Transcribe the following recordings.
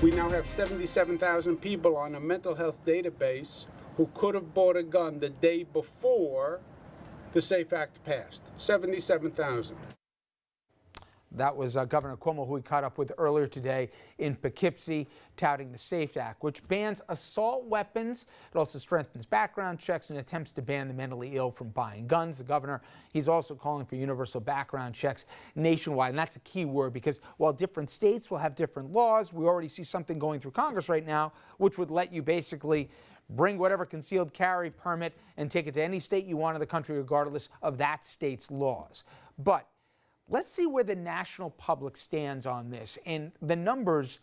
We now have 77,000 people on a mental health database who could have bought a gun the day before the SAFE Act passed. 77,000. That was Governor Cuomo, who we caught up with earlier today in Poughkeepsie, touting the SAFE Act, which bans assault weapons. It also strengthens background checks and attempts to ban the mentally ill from buying guns. The governor, he's also calling for universal background checks nationwide. And that's a key word, because while different states will have different laws, we already see something going through Congress right now, which would let you basically bring whatever concealed carry permit and take it to any state you want in the country, regardless of that state's laws. But let's see where the national public stands on this. And the numbers,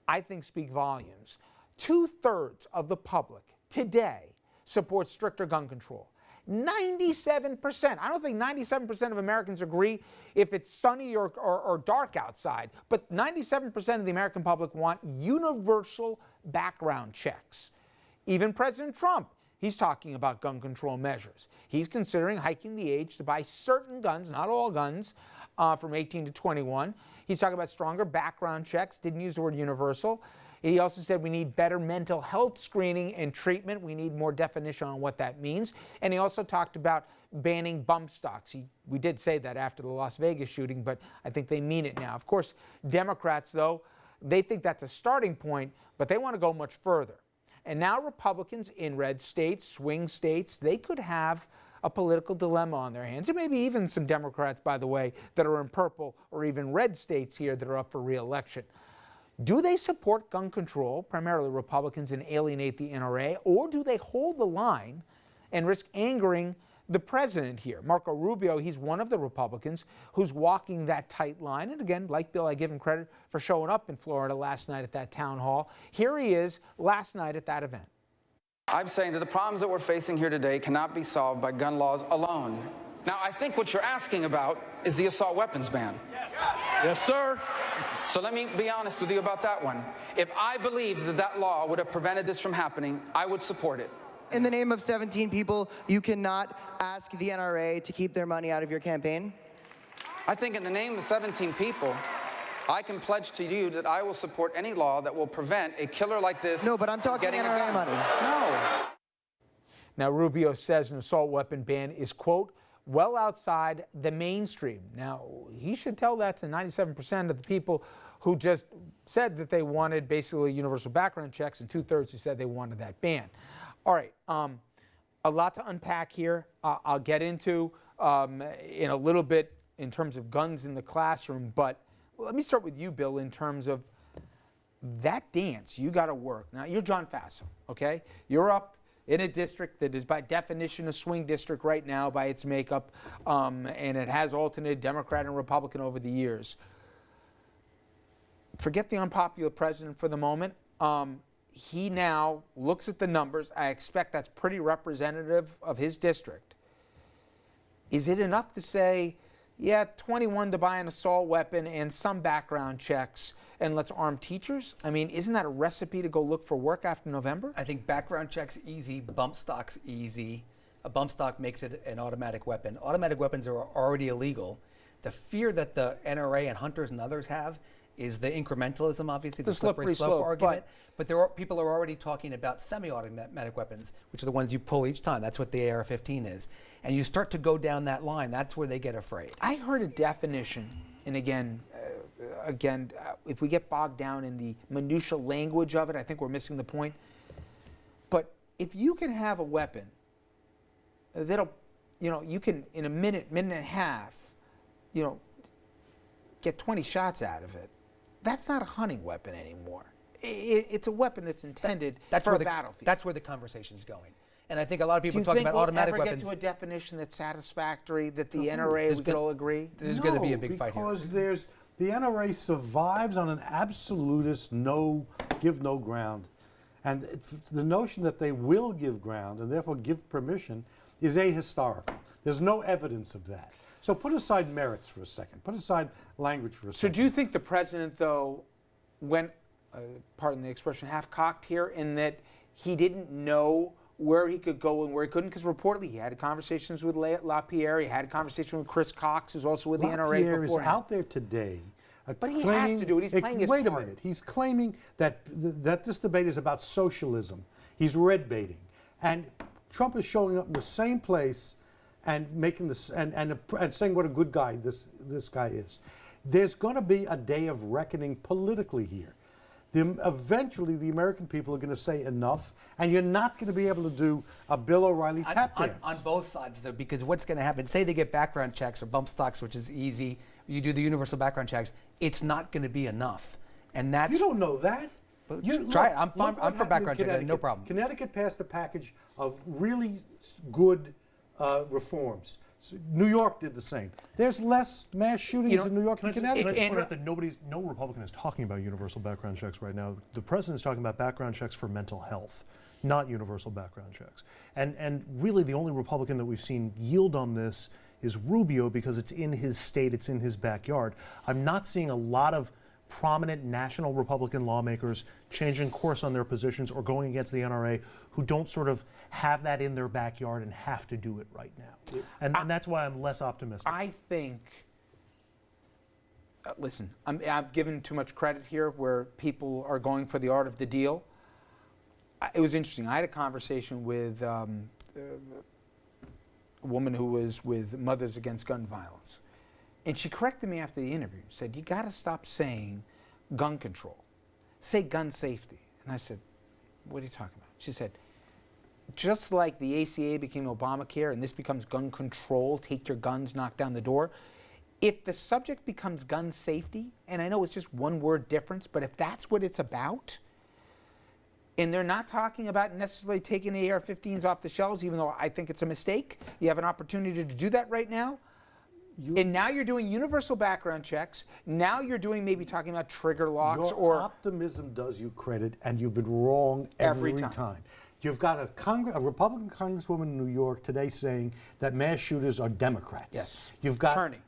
I think, speak volumes. 2/3 of the public today supports stricter gun control. 97%. I don't think 97% of Americans agree if it's sunny or dark outside, but 97% of the American public want universal background checks. Even President Trump, he's talking about gun control measures. He's considering hiking the age to buy certain guns, not all guns, from 18 to 21. He's talking about stronger background checks, didn't use the word universal. He also said we need better mental health screening and treatment. We need more definition on what that means. And he also talked about banning bump stocks. We did say that after the Las Vegas shooting, but I think they mean it now. Of course, Democrats, though, they think that's a starting point, but they want to go much further. And now Republicans in red states, swing states, they could have a political dilemma on their hands. And maybe even some Democrats, by the way, that are in purple or even red states here that are up for re-election. Do they support gun control, primarily Republicans, and alienate the NRA? Or do they hold the line and risk angering the president here? Marco Rubio, he's one of the Republicans who's walking that tight line. And again, like Bill, I give him credit for showing up in Florida last night at that town hall. Here he is last night at that event. I'm saying that the problems that we're facing here today cannot be solved by gun laws alone. Now, I think what you're asking about is the assault weapons ban. Yes, sir. So let me be honest with you about that one. If I believed that that law would have prevented this from happening, I would support it. In the name of 17 people, you cannot ask the NRA to keep their money out of your campaign? I think in the name of 17 people, I can pledge to you that I will support any law that will prevent a killer like this. No, but I'm talking getting NRA money. No. Now, Rubio says an assault weapon ban is, quote, well outside the mainstream. Now, he should tell that to 97% of the people who just said that they wanted basically universal background checks, and 2/3 who said they wanted that ban. All right, a lot to unpack here. I'll get into in a little bit in terms of guns in the classroom, but let me start with you, Bill, in terms of that dance you got to work. Now, you're John Faso, okay? You're up in a district that is by definition a swing district right now by its makeup, and it has alternated Democrat and Republican over the years. Forget the unpopular president for the moment. He now looks at the numbers. I expect that's pretty representative of his district. Is it enough to say, yeah, 21 to buy an assault weapon and some background checks, and let's arm teachers? I mean, isn't that a recipe to go look for work after November? I think background checks easy, bump stocks easy. A bump stock makes it an automatic weapon. Automatic weapons are already illegal. The fear that the NRA and hunters and others have is the incrementalism, obviously, the slippery slope argument. But people are already talking about semi-automatic weapons, which are the ones you pull each time. That's what the AR-15 is. And you start to go down that line, that's where they get afraid. I heard a definition, and again, if we get bogged down in the minutia language of it, I think we're missing the point. But if you can have a weapon that'll, you can, in a minute and a half, get 20 shots out of it, that's not a hunting weapon anymore. It's a weapon that's intended for a battlefield. That's where the conversation is going. And I think a lot of people are talking about automatic weapons. Do you think we'll ever get to a definition that's satisfactory, that the NRA would all agree? There's going to be a big fight here. Because the NRA survives on an absolutist give no ground. And the notion that they will give ground and therefore give permission is ahistorical. There's no evidence of that. So put aside merits for a second. Put aside language for a second. So do you think the president, though, went, pardon the expression, half-cocked here in that he didn't know where he could go and where he couldn't? Because reportedly he had conversations with LaPierre, he had a conversation with Chris Cox, who's also with the NRA LaPierre beforehand. is out there today But he has to do it. He's playing his Wait a part. minute. He's claiming that that this debate is about socialism. He's red baiting, and Trump is showing up in the same place and making this and saying what a good guy this guy is. There's going to be a day of reckoning politically here. Eventually, the American people are going to say enough, and you're not going to be able to do a Bill O'Reilly tap dance. On both sides, though, because what's going to happen, say they get background checks or bump stocks, which is easy, you do the universal background checks, it's not going to be enough. And that's... You don't know that. Well, You- try it. look- I'm look fine- what I'm for happened in background check, no Connecticut. problem. Connecticut passed a package of really good reforms. So New York did the same. There's less mass shootings in New York and Can I Connecticut. just point out that no Republican is talking about universal background checks right now. The president's talking about background checks for mental health, not universal background checks. And really the only Republican that we've seen yield on this is Rubio, because it's in his state, it's in his backyard. I'm not seeing a lot of prominent national Republican lawmakers changing course on their positions or going against the NRA who don't sort of have that in their backyard and have to do it right now. And that's why I'm less optimistic. I think, listen, I've given too much credit here where people are going for the art of the deal. It was interesting. I had a conversation with a woman who was with Mothers Against Gun Violence. And she corrected me after the interview, said, you got to stop saying gun control. Say gun safety. And I said, what are you talking about? She said, just like the ACA became Obamacare and this becomes gun control, take your guns, knock down the door, if the subject becomes gun safety, and I know it's just one word difference, but if that's what it's about, and they're not talking about necessarily taking the AR-15s off the shelves, even though I think it's a mistake. You have an opportunity to do that right now. And now you're doing universal background checks. Now you're doing maybe talking about trigger locks Your or optimism does you credit, and you've been wrong every time. You've got a Republican congresswoman in New York today saying that mass shooters are Democrats. Yes. You've got Tenney.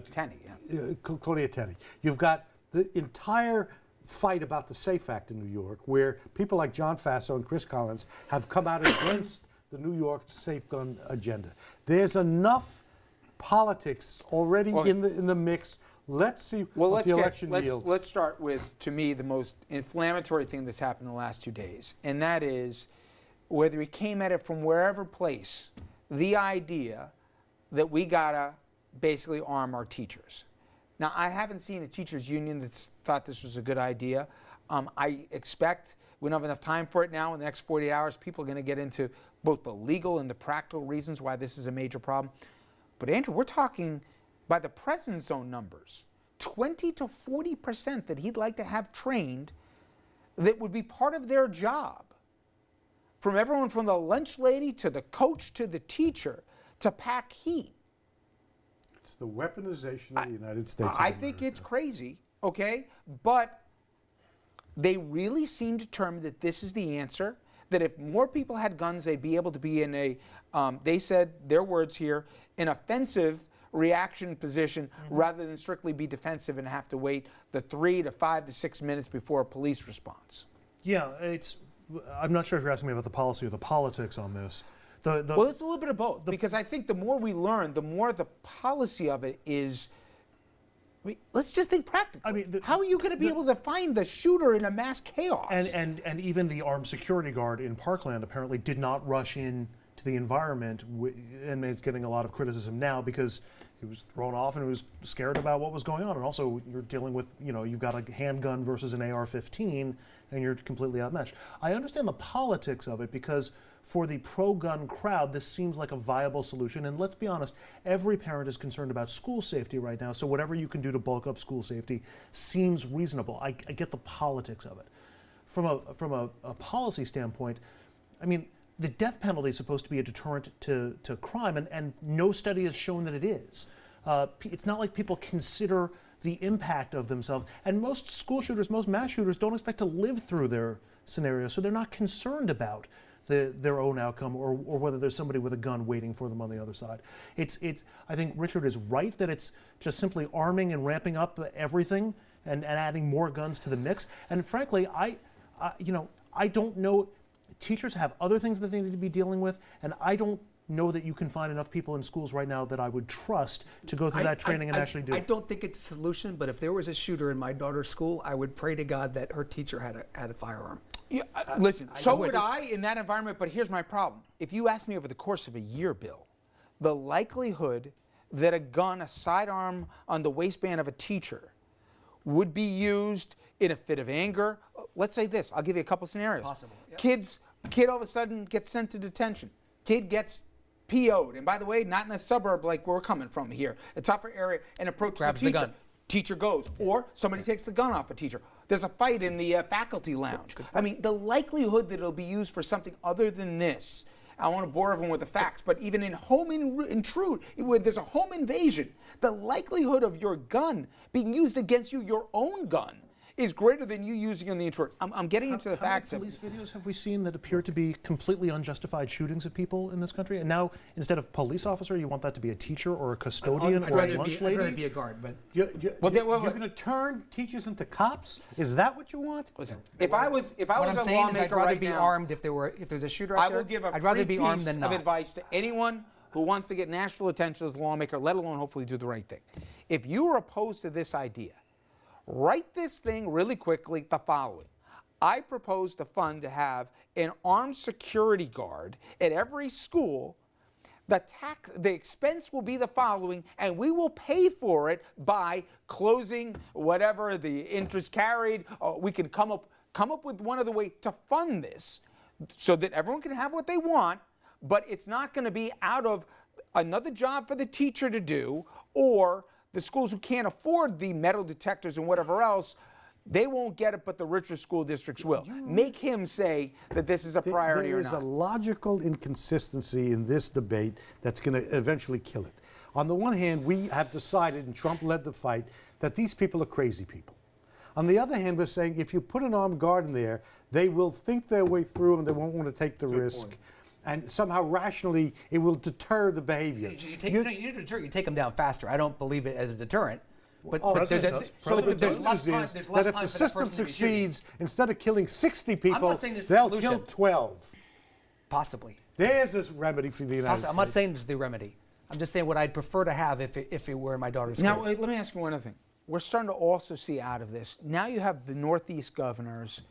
Tenney, yeah. Claudia Tenney. You've got the entire fight about the SAFE Act in New York, where people like John Faso and Chris Collins have come out against the New York safe gun agenda. There's enough politics already in the mix. Let's see what the election yields. Let's start with, to me, the most inflammatory thing that's happened in the last 2 days, and that is whether he came at it from wherever place, the idea that we gotta basically arm our teachers. Now, I haven't seen a teachers union that's thought this was a good idea. I expect we don't have enough time for it now. In the next 40 hours, people are going to get into both the legal and the practical reasons why this is a major problem. But Andrew, we're talking by the president's own numbers, 20 to 40% that he'd like to have trained that would be part of their job. From everyone from the lunch lady to the coach to the teacher to pack heat. It's the weaponization of the United States. I think it's crazy, okay? But they really seem determined that this is the answer, that if more people had guns, they'd be able to be in a, they said, their words here, an offensive reaction position rather than strictly be defensive and have to wait the 3 to 5 to 6 minutes before a police response. Yeah, I'm not sure if you're asking me about the policy or the politics on this. Well, it's a little bit of both, because I think the more we learn, the more the policy of it is, let's just think practically. I mean, how are you going to be able to find the shooter in a mass chaos? And even the armed security guard in Parkland apparently did not rush in to the environment, and is getting a lot of criticism now because he was thrown off and he was scared about what was going on. And also, you're dealing with, you've got a handgun versus an AR-15, and you're completely outmatched. I understand the politics of it because for the pro-gun crowd, this seems like a viable solution. And let's be honest, every parent is concerned about school safety right now, so whatever you can do to bulk up school safety seems reasonable. I get the politics of it. From a policy standpoint, I mean, the death penalty is supposed to be a deterrent to crime, and no study has shown that it is. It's not like people consider the impact of themselves. And most school shooters, most mass shooters don't expect to live through their scenario, so they're not concerned about their own outcome or whether there's somebody with a gun waiting for them on the other side. I think Richard is right that it's just simply arming and ramping up everything and adding more guns to the mix. And frankly, I don't know. Teachers have other things that they need to be dealing with, and I don't know that you can find enough people in schools right now that I would trust to go through that training and actually do I it. don't think it's a solution, but if there was a shooter in my daughter's school, I would pray to God that her teacher had a firearm. Yeah, listen, so would. would I in that environment, but here's my problem. If you ask me over the course of a year, Bill, the likelihood that a gun, a sidearm on the waistband of a teacher would be used in a fit of anger. Let's say this, I'll give you a couple scenarios. Possible, yep. Kid all of a sudden gets sent to detention. Kid gets PO'd, and by the way, not in a suburb like we're coming from here, a tougher area, and approaches Grabs the the teacher. gun. Teacher goes, or somebody takes the gun off a teacher. There's a fight in the faculty lounge. I mean, the likelihood that it'll be used for something other than this, I want to bore everyone with the facts, but even in home intrude, when there's a home invasion, the likelihood of your gun being used against you, your own gun, is greater than you using on the intruder. I'm getting into the How many facts. police videos have we seen that appear to be completely unjustified shootings of people in this country? And now, instead of police officer, you want that to be a teacher or a custodian I'd or a rather lunch be, I'd rather lady? be a guard, but Well, You're going to turn teachers into cops? Is that what you want? Listen, if I was what a I'm saying is I'd lawmaker rather right be now, armed if there's a shooter out I there. will give a I'd rather free be armed piece than of not. advice to anyone who wants to get national attention as a lawmaker, let alone hopefully do the right thing. If you are opposed to this idea, write this thing really quickly, the following. I propose to fund to have an armed security guard at every school. The expense will be the following, and we will pay for it by closing whatever the interest carried. We can come up with one other way to fund this so that everyone can have what they want, but it's not going to be out of another job for the teacher to do, or the schools who can't afford the metal detectors and whatever else, they won't get it, but the richer school districts will. Make him say that this is a priority There or is not. a logical inconsistency in this debate that's going to eventually kill it. On the one hand, we have decided, and Trump led the fight, that these people are crazy people. On the other hand, we're saying if you put an armed guard in there, they will think their way through and they won't want to take the risk. And somehow rationally, it will deter the behavior. You take them down faster. I don't believe it as a deterrent. But, Oh, but there's, President does. So the but there's good less news time. is There's that less if time the for that system person to be shooting. succeeds, instead of killing 60 people, saying it's the they'll solution. kill 12. Possibly. There's a remedy for the United I'm not States. saying it's the remedy. I'm just saying what I'd prefer to have if it were my daughter's Now, school. wait, let me ask you one other thing. We're starting to also see out of this. Now you have the Northeast governors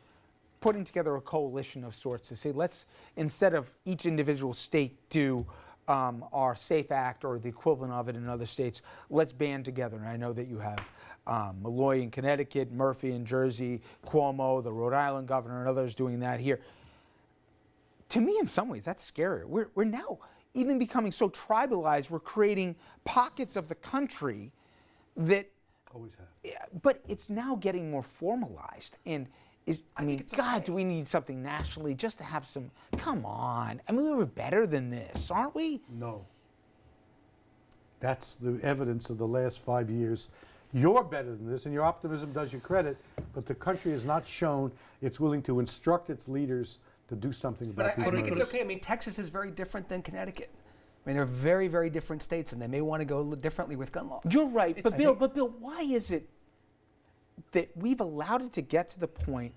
putting together a coalition of sorts to say, let's, instead of each individual state do our SAFE Act or the equivalent of it in other states, let's band together. And I know that you have Malloy in Connecticut, Murphy in Jersey, Cuomo, the Rhode Island governor, and others doing that here. To me, in some ways, that's scarier. We're now even becoming so tribalized, we're creating pockets of the country that, Always have. yeah, but it's now getting more formalized. And God, do we need something nationally just to have some, come on. I mean, we were better than this, aren't we? No. That's the evidence of the last 5 years. You're better than this, and your optimism does you credit, but the country has not shown it's willing to instruct its leaders to do something about But these I think murders. it's okay. I mean, Texas is very different than Connecticut. I mean, they're very, very different states, and they may want to go differently with gun law. You're right. But Bill, why is it that we've allowed it to get to the point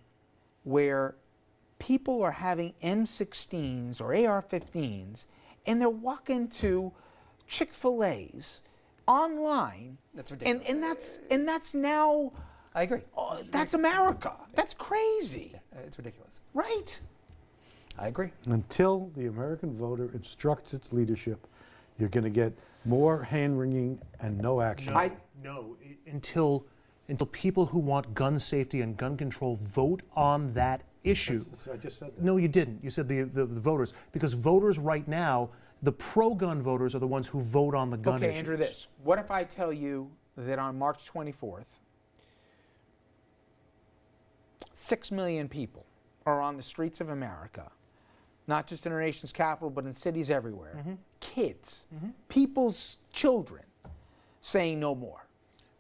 where people are having M16s or AR-15s, and they're walking to Chick-fil-A's online? That's ridiculous. And that's now, I agree. that's America. That's crazy, It's ridiculous. right? I agree. Until the American voter instructs its leadership, you're going to get more hand-wringing and no action. Until people who want gun safety and gun control vote on that issue. I just said that. No, you didn't. You said the voters. Because voters right now, the pro-gun voters are the ones who vote on the gun Okay, issues. Andrew, this. What if I tell you that on March 24th, 6 million people are on the streets of America, not just in our nation's capital, but in cities everywhere, kids, people's children, saying no more?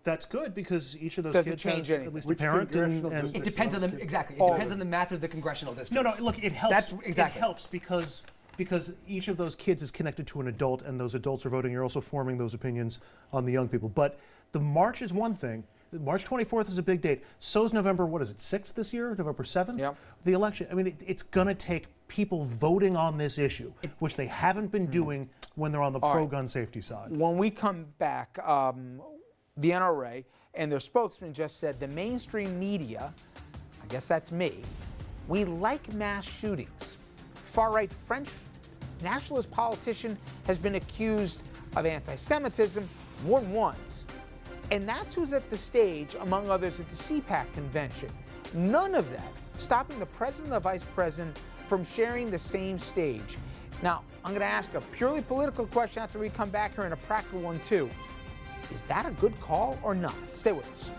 That's good because each of those Does it kids change has anything? at least Which a parent. congressional And district? It depends on the exactly. It All depends of on the math of the congressional districts. no, look, it helps. That's exactly. It helps because each of those kids is connected to an adult, and those adults are voting. You're also forming those opinions on the young people. But the march is one thing. March 24th is a big date. So's November, what is it, 6th this year? November 7th? Yep. The election. I mean, it's going to take people voting on this issue, which they haven't been doing when they're on the pro-gun safety side. When we come back, the NRA and their spokesman just said the mainstream media, I guess that's me, we like mass shootings. Far-right French nationalist politician has been accused of anti-Semitism more than once. And that's who's at the stage, among others, at the CPAC convention. None of that stopping the president and the vice president from sharing the same stage. Now, I'm going to ask a purely political question after we come back here, and a practical one too. Is that a good call or not? Stay with us.